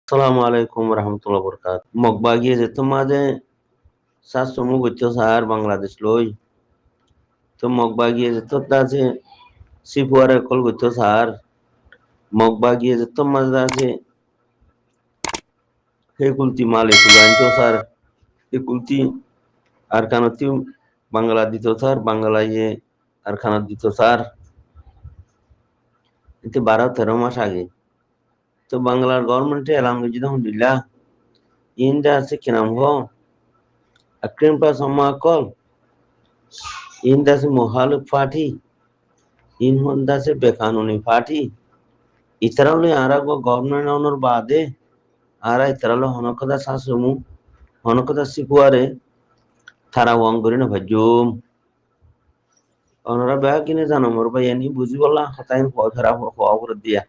Assalamu alaikum warahmatullahi wabarakatuh. Mogbagi যেত মাঝে সাসমু গচ্ছ সার বাংলাদেশ লই তো মগবাগি যেত আছে সিপুয়ারে কল গচ্ছ সার মগবাগি যেত মাঝে আছে হে কুলতি মালে কুলাঞ্চ সার হে কুলতি আর কানতি বাংলা দিত সার বাংলা আর খানা দিত সার এতে 12-13 মাস আগে তো বাংলার গভর্নমেন্টে এলাম গেছি আলহামদুলিল্লাহ ইন্দা আছে কিনাম হ আক্রিম পাস হম্মা কল ইন্দা আছে মোহালুক ফাটি in honda se bekanuni party itaralo arago government honor bade ara itaralo honokada sasumu honokada sipuare thara wangorina bhajum onora ba kine jano mor ba yani buzi bolla hatayin পয়সারা হওয়া করে দিয়া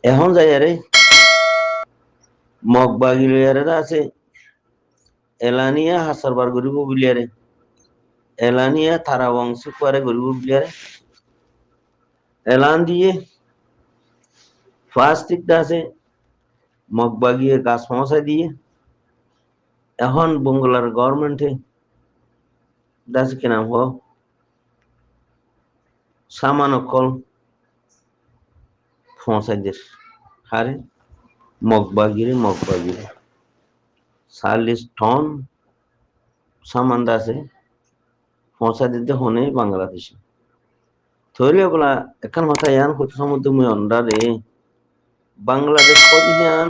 এখন যাইয়ারে মগবাগিলিয়ারে আছে এলানিয়া হাসারবার গরিব বিলিয়ারে এলানিয়া থারা বংশ করে গরিব বিলিয়ারে এলান দিয়ে ফার্স্ট দিকটা আছে মগবাগিয়ে গাছ সমস্যা দিয়ে এখন বাংলার গভর্নমেন্টে দাসে কি নাম হো সামান্য কল ফসাইদের হারে মগবাগিরে 40 টন সামান দাসে ফসা দিতে হনে বাংলাদেশে থইলে বলা এখন মাথা ইয়ান কত সমুদ্র মুই অন্ডারে বাংলাদেশ কদিয়ান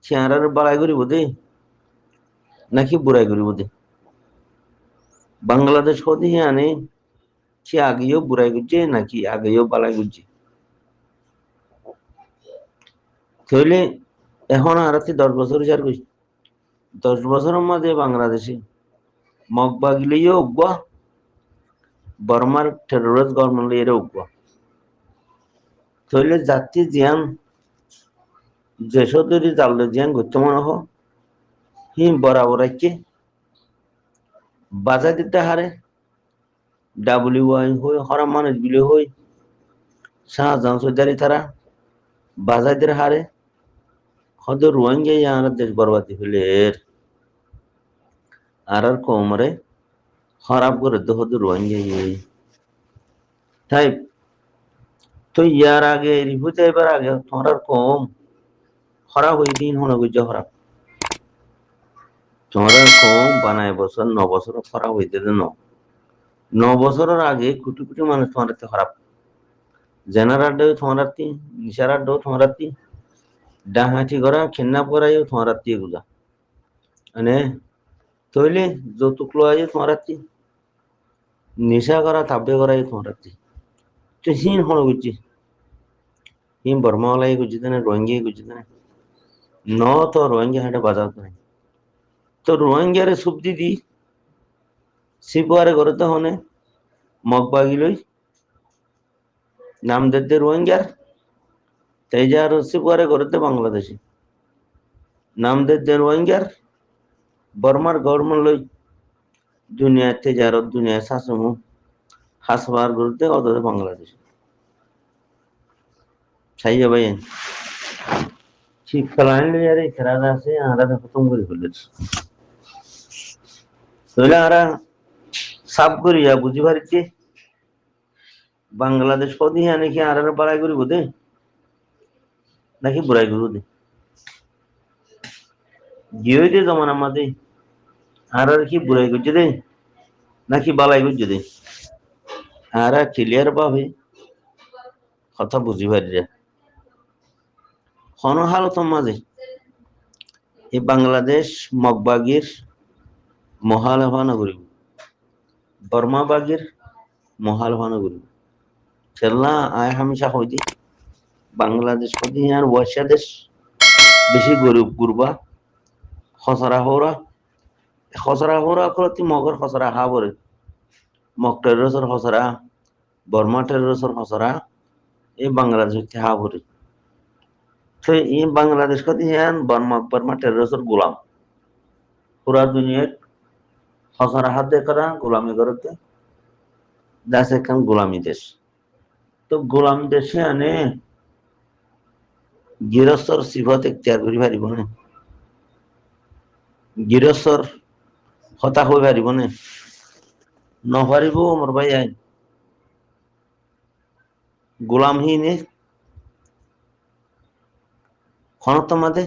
চেয়ারার বাড়াই করিব দে নাকি বুড়াই করিব দে বাংলাদেশ কদিয়ানে সে আগেও বুড়াই করছে নাকি আগেও বালাই করছে থইলে এখন আর 10 বছর 10 বছরের মধ্যে বাংলাদেশে মগবাগিলেও উগবা বর্মার টেরোরিস্ট গভর্নমেন্ট এর উগবা থইলে জাতি জিয়ান যেসরি জাললে জিয়ান গুরুত্বপূর্ণ হ হি বরাবর রাখছে বাজার দিতে হারে WI হই হরা মানুষ বিলে হই শাহজাহান সৌদারি তারা বাজাদের হারে হদ রোহিঙ্গা ইয়ার দেশ বরবাদি হইলে আর কোমরে খারাপ করে তো হদ রোহিঙ্গা তাই তো ইয়ার আগে রিভুতে এবার আগে তোমার কম খারাপ হয়ে দিন হনে গুজ খারাপ তোমার কম বানায় বছর 9 বছর খারাপ হইতে 9 বছরের আগে কোটি কোটি মানুষ তোমার খারাপ জেনারেল ডে তোমার নিশারার ডো তোমার ডাহাটি করা খিন্নাপ করাই তোমার এগুলা মানে তৈলে যৌতুক লোয়াই তোমার নিশা করা তাব্বে করাই তোমার তো হিন হন বুঝছি হিম বর্মাওয়ালাই গুজি দেনে রোহিঙ্গা গুজি দেনে ন তো রোহিঙ্গা হাটে বাজার নাই তো রোহিঙ্গারে সবজি দি সিপুয়ারে করতে হনে মগবাগিলই নাম দেতে রোহিঙ্গার তেজা আর সিপুয়ারে করতে বাংলাদেশি নাম দেতে রোহিঙ্গার বর্মার গভর্নমেন্ট লই দুনিয়াতে যার দুনিয়া শাসমু হাসবার করতে অত বাংলাদেশ সাইয়া ভাই ঠিক ফেলাইন লইয়ার খেলা আছে আরা খতম করে ফেলেছে তাহলে আরা সাফ করিয়া বুঝি পারিছি বাংলাদেশ কদিয়া নাকি আর বাড়াই করিব দে নাকি বুড়াই করিব দে গিয়ে দে যেমন আমাদের আর কি বুড়াই করছে দে নাকি বালাই করছে দে আর ক্লিয়ার ভাবে কথা বুঝি পারি হনহালতর মাঝে এই বাংলাদেশ মগবাগির মহালভানা করিব বর্মাবাগির মহালভানা করিব সেল্লা আয় হামেশা হইতে বাংলাদেশ আর ওয়াসা দেশ বেশি গরিব গুরবা খসরা হৌরা করতে মগর খসরা হা বরে মগ টেরোসর খসরা বর্মা টেরোসর খসরা এই বাংলাদেশ হচ্ছে হা বরে তো এই বাংলাদেশ কতি হ্যান বর্মা টেরোসর গোলাম পুরা দুনিয়ার খসরা হাত দিয়ে করা গোলামি করতে দেশ এখন গোলামি দেশ তো গোলাম দেশে আনে গৃহস্থর সিফত এখতিয়ার কৰি পাৰিবনে? গৃহস্থৰ হতাশ হৈ পাৰিবনে? নপাৰিব মোৰ ভাই আইন। গোলামহীনে ক্ষণতার মাঝে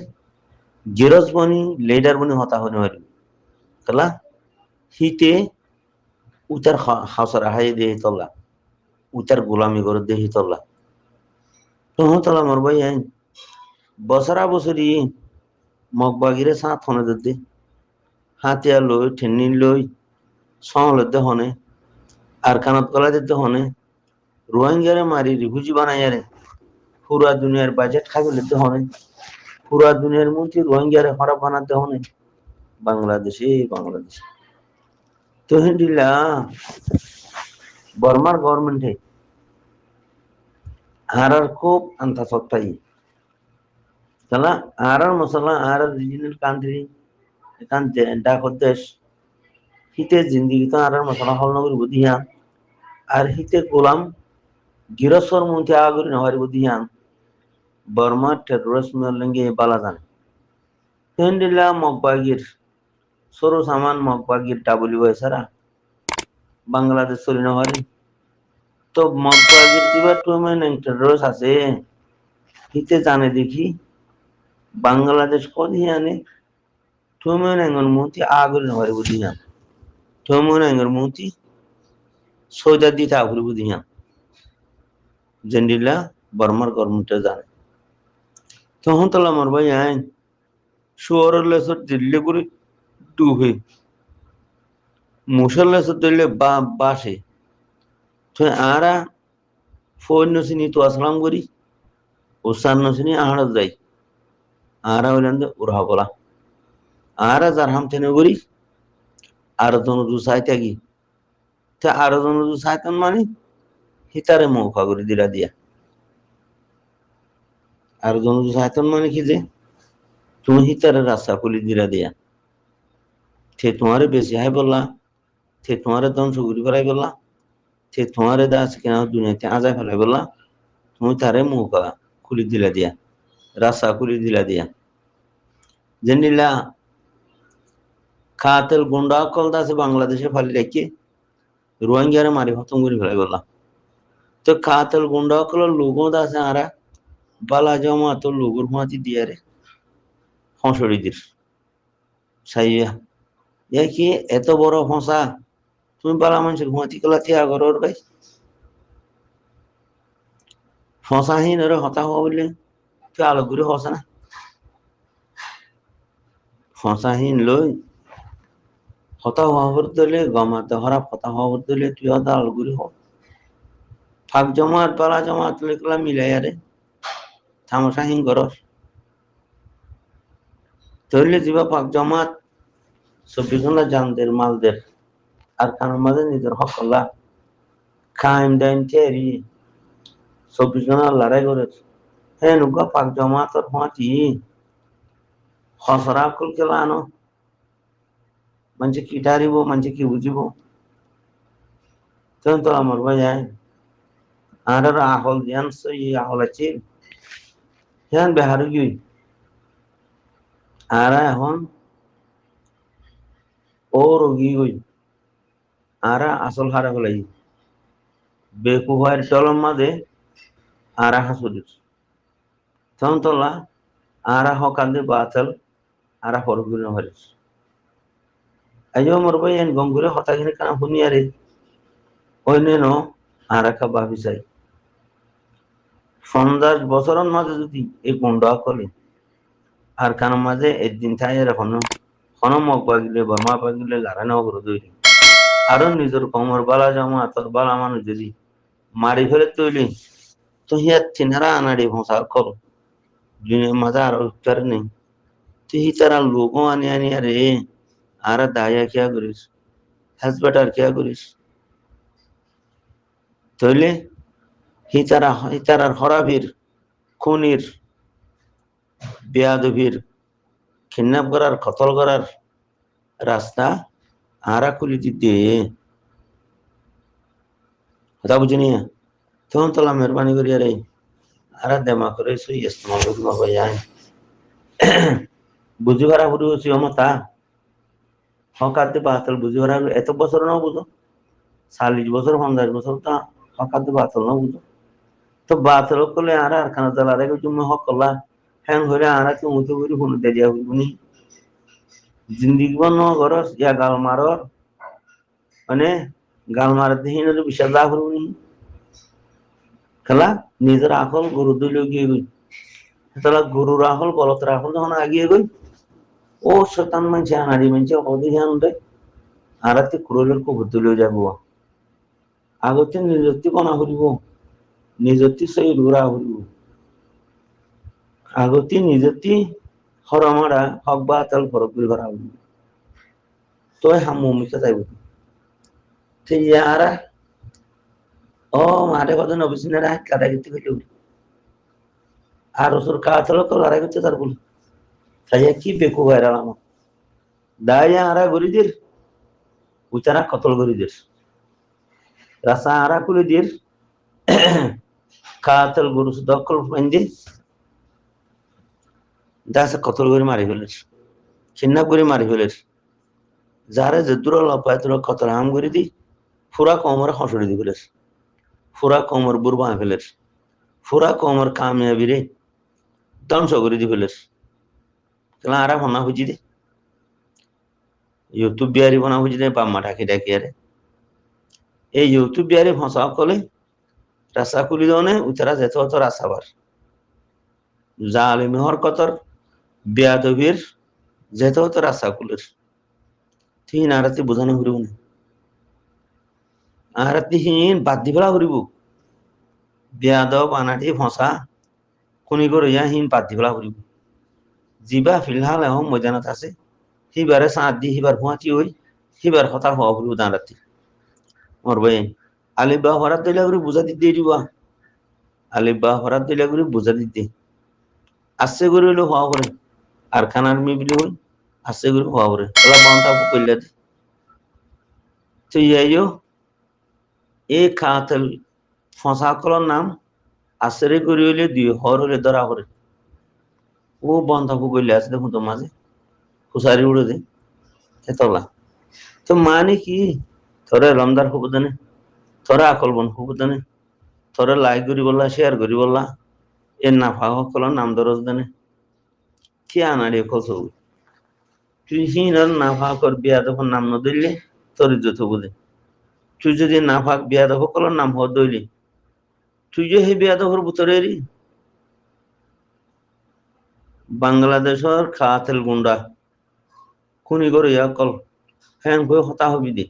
গিরজ বনি লিডার বনি হতা হতে পারি তালা হিতে উতার হাসরা হাই দিয়ে তলা উতার গোলামি করে দিয়ে তলা তখন তলা মর ভাই আইন বছরা বছরি মগবাগিরে সাত হনে দিতে হাতিয়া লই ঠেনি লই সংলতে হনে আর কানত গলা দিতে হনে রোহিঙ্গারে মারি রিফিউজি বানাইয়ারে পুরা দুনিয়ার বাজেট খাবে লিতে হনে পুরা দুনিয়ার মধ্যে রোহিঙ্গারে খারাপ বানাতে হনে বাংলাদেশে তো হিন্দিলা বর্মার গভর্নমেন্টে আর খুব আন্তা সত্তাই তাহলে আর মশলা আর রিজিনাল কান্ট্রি এখান ডাকর দেশ হিতে জিন্দিগি তো আর মশলা হল নগর বুঝিয়া আর হিতে গোলাম গিরস্বর মন্ত্রী আগরি নহরি বুঝিয়া বর্মা টেরোরিস্ট মেলেঙ্গে বালা জান হিন্দিলা মগবাগির সরু সামান মগবাগির ডাবলি সারা বাংলাদেশ চলি নহরি তো মগবাগির দিবা তুমি টেরোরিস্ট আছে হিতে জানে দেখি বাংলাদেশ কদি আনে তুমি নাঙ্গর মন্ত্রী আগরি নহরি বুঝিয়া তুমি নাঙ্গর মন্ত্রী সৌদা দিতে আগরি বুঝিয়া জেন্ডিলা বর্মার গভর্নমেন্টে জানে তখন তো আমার ভাই আইন শুয়ারের লেসর দিল্লি করে ডুবে মুসল লেসর দিল্লি বাসে তো আরা ফোন নসিনি তো আসলাম করি ওসান নসিনি আহার যাই আরা হইলেন উড়া বলা আরা যার হাম তেনে করি আরো জন দু সাইতে গি তা আরো জন দু সাইতন মানে হিতারে মৌকা করে দিলা দিয়া আরো জন দু সাইতন মানে কি যে তুমি হিতারে রাস্তা খুলি দিলা দিয়া সে তোমারে বেশি হাই বললা সে তোমারে ধ্বংস করি ফেলাই বললা সে তোমারে দাস কেন দুনিয়াতে আজায় ফেলাই বললা তুমি তারে মৌকা খুলি দিলা দিয়া রাস্তা খুলি দিলা দিয়া জেনিলা খাতেল গুন্ডা কল দাসে বাংলাদেশে ফালি রেখে রোহিঙ্গারে মারি খতম করে ফেলাই বললা তো খাতেল গুন্ডা কল লোক দাসে আরা বালা জমা তো লোকর হুঁয়াতি দিয়া রে হঁসড়ি দির সাইয়া কি এত বড় ফসা তুমি বালা মানুষের হুঁয়াতি কলা থিয়া ঘর ভাই ফসাহীন ওরা হতা হওয়া বললে তুই আলো করে হসা না ফসাহীন লই হতা হওয়া দিলে গমাতে হরা হতা হওয়া দিলে তুই হতা আলো করে হ ফাঁক জমাত বালা জমাত লেখলা মিলাই আরে থামসাহীন ঘর তৈলে যাবা ফাঁক জমাত 24 ঘন্টা জানদের মালদের আর কারোর মাঝে নিজের হক করলা খাইম ডাইম তেরি 24 ঘন্টা লড়াই করে হ্যাঁ নুকা ফাঁক জমাতর হুঁয়াতি হসরা কুল কেলা আনো মানুষ কি ডারিব মানুষ কি বুঝিব তখন তো আমার ভাই আর আহল জ্ঞান আহল আছে হ্যাঁ বেহার গিয়ে আর এখন ও রোগী গই আর আসল হারা হলাই বেকুভার চলম মাঝে আর হাসুদিস তখন তোলা আর হকান্দে বাতাল আর হরগুলি হরিস আজ মোর ভাই গঙ্গুরে হতাগিনে কানা শুনিয়ারে অন্যান্য আর একটা ভাবি চাই 50 বছরের মাঝে যদি এই গুন্ডা করে আর কারোর মাঝে একদিন থাই এখনো মগ পাগিলে বা মা পাগিলে গাড়া নেওয়া করে তৈরি আরো নিজের কমর বালা জমা তোর বালা মানুষ যদি মারি ফেলে তৈরি তো হিয়ার চিনারা আনাড়ি ভোঁসা করো মাঝে আর উত্তর নেই তো হি তারা লোকও আনি আনি আরে আর দায়া কিয়া করিস হাসবাটার কিয়া করিস তৈলে হিতারার হরাভির খুনির বেয়াদভির কিডন্যাপ করার কতল করার রাস্তা আরা খুলি দিতে কথা বুঝিনি তখন তোলা মেহরবানি করিয়া রে ara dema করে সই ইস্তেমাল করতে পারবে যায় বুঝি ভাড়া বুঝি হচ্ছে মতা হকাতে বাতল বুঝি ভাড়া এত বছর না বুঝো 40 বছর 50 বছর তা হকাতে বাতল না বুঝো তো বাতল করলে আর খানা জ্বালা রেখে তুমি হক করলা হ্যাং হইলে আর কি মুখে বুড়ি ফোন দেরিয়া বুঝবনি জিন্দিগি বন গরস ইয়া গাল মারর মানে গাল মারার দিন বিশাল লাভ হবনি খেলা নিজের আকল গরু দিল গিয়ে গই তাহলে গরুর আকল বলতের আকল যখন আগিয়ে গই ও শতান মানছে আনারি মানছে অধিকান রে আর তে কুরলের কবর দিল যাবো আগতে নিজত্তি বনা হরিব নিজত্তি সেই রুরা হরিব আগতে নিজত্তি হরমারা হক বা তাল ফরক করে ভরা হরিব তো হামু মিকা যাইব তো ইয়ারা ও মারে কত নবিসিনের হাত কাটা গেতে গেল আর ওসর কাতল তো লড়াই করতে তার বলে তাই কি বেকু ভাইরাল আমার দায়া আরা গরিদের উচারা কতল গরিদের রাসা আরা কুলিদের কাতল গরু দখল পাইন্দে দাসে কতল করে মারি ফেলেছ চিন্না করে মারি ফেলেছ যারা যে দূর লপায় তোর কতল হাম করে দি ফুরা কমর হসড়ি দি ফেলেছ ফুরা কমর বুরবা ফেলেছ ফুরা কমর কামিয়াবি রে ধ্বংস করে দি ফেলেছ তাহলে আরা হনা বুঝি দে ইউটিউব বিহারি বনা বুঝি দে বাম্মা ঢাকি ডাকি আরে এই ইউটিউব বিহারি ভাষা কলে রাস্তা কুলি দনে উচারা যেত হতো রাস্তাবার জালিমি হরকতর বেয়াদবির যেত হতো রাস্তা কুলের তিন আরাতি বোঝানো ঘুরিব না আরাতি হিন বাদ দি ফেলা ঘুরিব বেয়াদব আনাটি ভাষা কোনি করে যা হিন বাদ দি ফেলা ঘুরিব জিবা ফিলহাল এখন ময়দানত আছে সিবারে সাঁত দি সিবার ভুয়াতি হই সিবার কথা হওয়া ঘুরিব দাঁড়াতি মরবে আলিফ বা হরাত দিলে করে বুঝা দিতে দিব আলিফ বা হরাত দিলে করে বুঝা দিতে আসছে করে হইলে হওয়া করে আর খানার মিবলি হই আসছে করে হওয়া করে তাহলে বান্তা কইলে তো ইয়াইও এ খাতল ফসা কলর নাম আসরে করে হইলে দুই হর হইলে ধরা করে ও বন্ধা কইলে আছে দেখুন তো মাঝে খুসারি উড়ে দে এতলা তো মানে কি তোরে রমদার হুবদানে তোরা আকল বন হুবদানে তোরা লাইক করি বললা শেয়ার করি বললা এর নাফা হকল নাম দরজ দানে কি আনাড়ি কত তুই হিনার নাফা কর বিয়া তখন নাম ন দিলে তোর ইজ্জত বুঝে তুই যদি নাফাক বিয়া হকল নাম হদ দইলি তুই যে হে বিয়া দখর বুতরেরি বাংলাদেশের খাতেল গুন্ডা খুনি করে কল হ্যাং হয়ে হতা হবি দে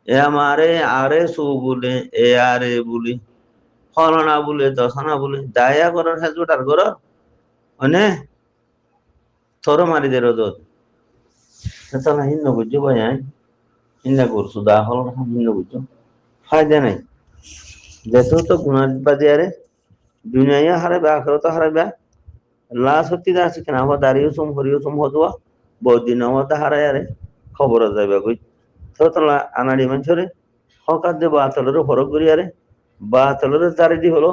এ আমারে আরে সু বলে এ আরে বলি ফলানা বলে দশানা বলে দায়া করার হেজবটার কর মানে থর মারি দে রোদ তাহলে হিন্ন বুঝছো ভাই হিন্না করছো দা হল হিন্ন বুঝছো ফায়দা নাই যেত তো গুণার বাজে আরে দুনিয়া হারাবে আখরত হারাবে লা সত্যি দা আছে কেন আমার দাঁড়িয়ে সোম হরিও সোম হদুয়া বহুদিন আমার হারায় আরে খবর যাবে কই তো তোলা আনাড়ি মানুষরে হকার দে বাতলের হরক করি আরে বাতলের চারিদি হলো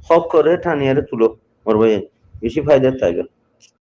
হক করে ঠানিয়ারে তুলো মোর ভাই বেশি ফায়দার তাইবে